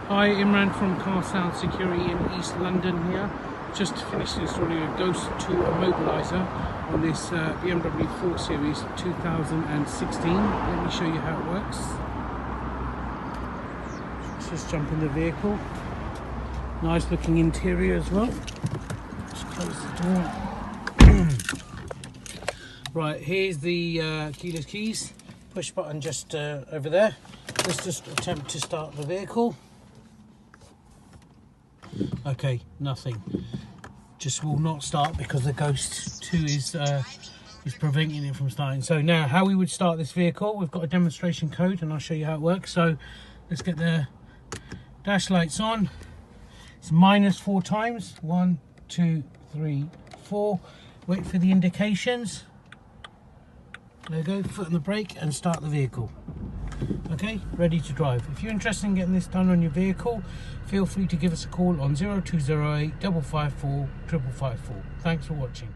Hi, Imran from Car Sound Security in East London here. Just finished installing a Ghost 2 Immobiliser on this BMW 4 Series 2016. Let me show you how it works. Let's just jump in the vehicle. Nice looking interior as well. Just close the door. Right, here's the keyless keys. Push button just over there. Let's just attempt to start the vehicle. Okay, nothing. Just will not start because the Ghost 2 is preventing it from starting. So now, how we would start this vehicle, we've got a demonstration code and I'll show you how it works. So let's get the dash lights on. It's -4 times. 1, 2, 3, 4. Wait for the indications. There you go, foot on the brake and start the vehicle. Okay, ready to drive. If you're interested in getting this done on your vehicle, feel free to give us a call on 0208 554 554. Thanks for watching.